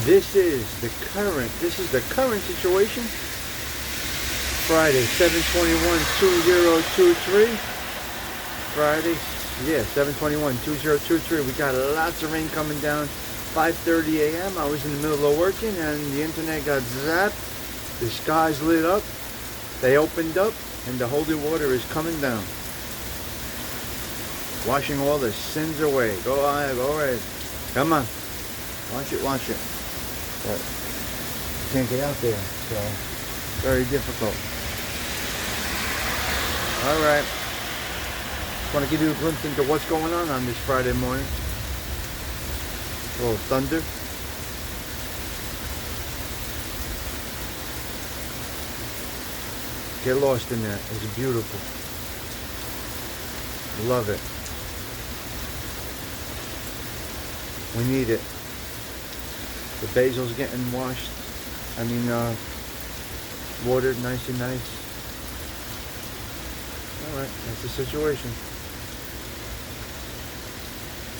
This is the current situation. Friday, 7/21/2023. Friday, yeah, 7/21/2023. We got lots of rain coming down. 5:30 a.m. I was in the middle of working and the internet got zapped. The skies lit up. They opened up and the holy water is coming down, washing all the sins away. Go on, go ahead. Come on. Watch it, watch it. But can't get out there, so very difficult. All right. Just want to give you a glimpse into what's going on this Friday morning. A little thunder. Get lost in that. It's beautiful. Love it. We need it. The basil's getting washed. Watered nice and nice. Alright, that's the situation.